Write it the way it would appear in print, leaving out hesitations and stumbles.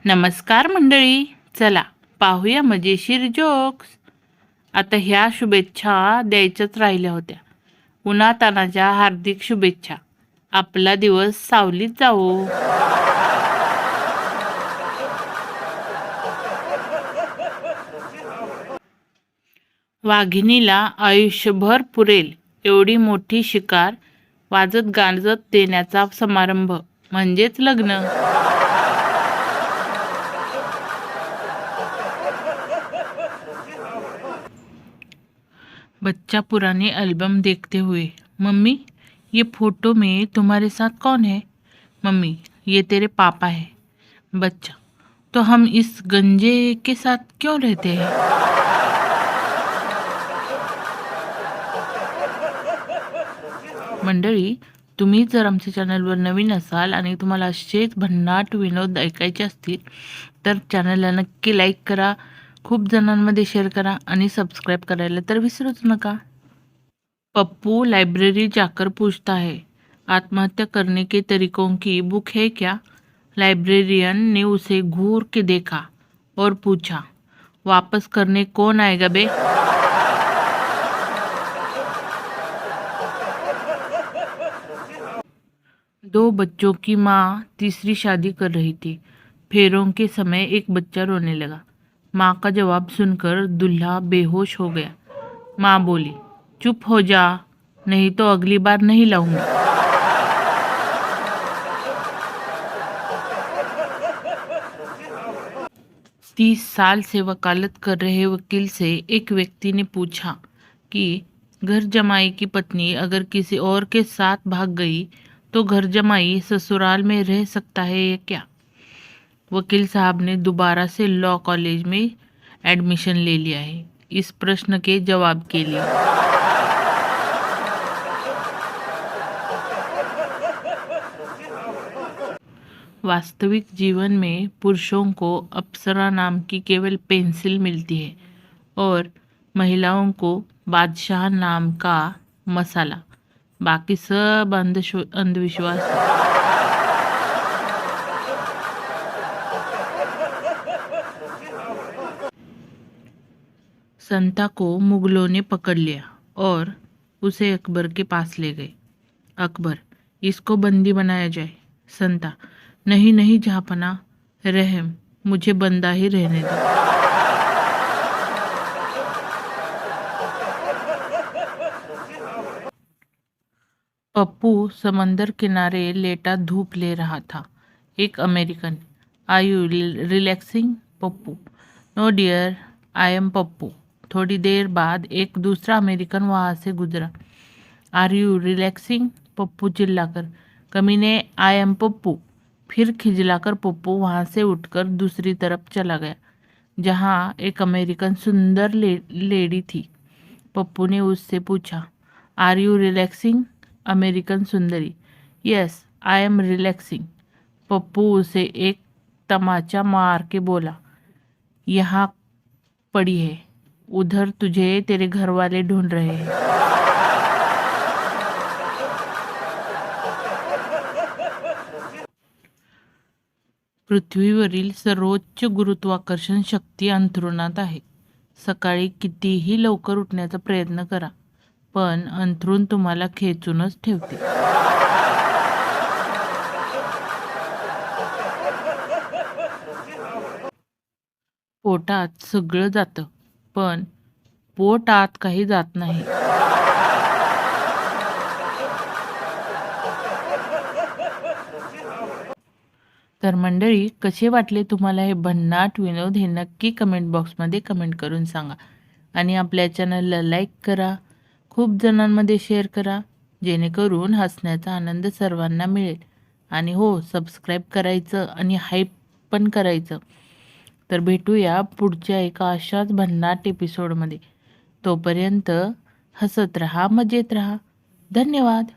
नमस्कार मंडळी, चला पाहूया मजेशीर जोक्स. आता ह्या शुभेच्छा द्यायच्याच राहिल्या होत्या. उन्हातानाच्या हार्दिक शुभेच्छा. आपला दिवस सावलीत जावो. वाघिणीला आयुष्यभर पुरेल एवढी मोठी शिकार वाजत गाजत देण्याचा समारंभ म्हणजेच लग्न. बच्चा पुराने एल्बम देखते हुए, मम्मी ये फोटो में तुम्हारे साथ कौन है? मम्मी, ये तेरे पापा है. बच्चा, तो हम इस गंजे के साथ क्यों रहते हैं? मंडळी, तुम्ही जर आमच्या चॅनलवर नवीन असाल आणि तुम्हाला असेच भन्नाट विनोद ऐकायचे असतील तर चॅनलला नक्की लाईक करा, खूप जणांमध्ये शेअर करा आणि सबस्क्राइब करायला तर विसरूच नका. पप्पू लाइब्रेरी जाकर पूछता है, आत्महत्या करने के तरीकों की बुक है क्या? लाइब्रेरियन ने उसे घूर के देखा और पूछा, वापस करने कौन आएगा बे? दो बच्चों की माँ तीसरी शादी कर रही थी. फेरों के समय एक बच्चा रोने लगा. माँ का जवाब सुनकर दूल्हा बेहोश हो गया. माँ बोली, चुप हो जा, नहीं तो अगली बार नहीं लाऊंगी. 30 साल से वकालत कर रहे वकील से एक व्यक्ति ने पूछा कि घर जमाई की पत्नी अगर किसी और के साथ भाग गई तो घर जमाई ससुराल में रह सकता है या क्या? वकील साहब ने दोबारा से लॉ कॉलेज में एडमिशन ले लिया है इस प्रश्न के जवाब के लिए. वास्तविक जीवन में पुरुषों को अप्सरा नाम की केवल पेंसिल मिलती है और महिलाओं को बादशाह नाम का मसाला. बाकी सब अंधविश्वास. संता को मुगलों ने पकड़ लिया और उसे अकबर के पास ले गए. अकबर, इसको बंदी बनाया जाए. संता, नहीं नहीं जहाँपना, रहम, मुझे बंदा ही रहने दो. पप्पू समंदर किनारे लेटा धूप ले रहा था. एक American, are you relaxing? Pappu, no dear, I am Pappu. थोड़ी देर बाद एक दूसरा अमेरिकन वहाँ से गुजरा. R you relaxing? पप्पू चिल्लाकर, कमीने, आई एम पप्पू. फिर खिजलाकर पप्पू वहाँ से उठकर दूसरी तरफ चला गया जहाँ एक अमेरिकन सुंदर लेडी थी. पप्पू ने उससे पूछा, आर यू रिलैक्सिंग? अमेरिकन सुंदरी, yes I am relaxing. Pappu उसे एक तमाचा मार के बोला, यहाँ पड़ी है, उधर तुझे तेरे घर वाले ढूंढ रहे हैं. पृथ्वीवरील सर्वोच्च गुरुत्वाकर्षण शक्ती अंथरुणात आहे. सकाळी कितीही लवकर उठण्याचा प्रयत्न करा, पण अंथरूण तुम्हाला खेचूनच ठेवते. पोटात सगळं जातं, पण पोट आत काही जात नाही. तर मंडळी, कसे वाटले तुम्हाला हे भन्नाट विनोद हे नक्की कमेंट बॉक्समध्ये कमेंट करून सांगा. आणि आपल्या चॅनलला लाईक करा, खूप जणांमध्ये शेअर करा, जेणेकरून हसण्याचा आनंद सर्वांना मिळेल. आणि हो, सबस्क्राईब करायचं आणि हाईप पण करायचं. तर भेटूया पुढच्या एका अशाच भन्नाट एपिसोडमध्ये. तोपर्यंत हसत रहा, मजेत रहा. धन्यवाद.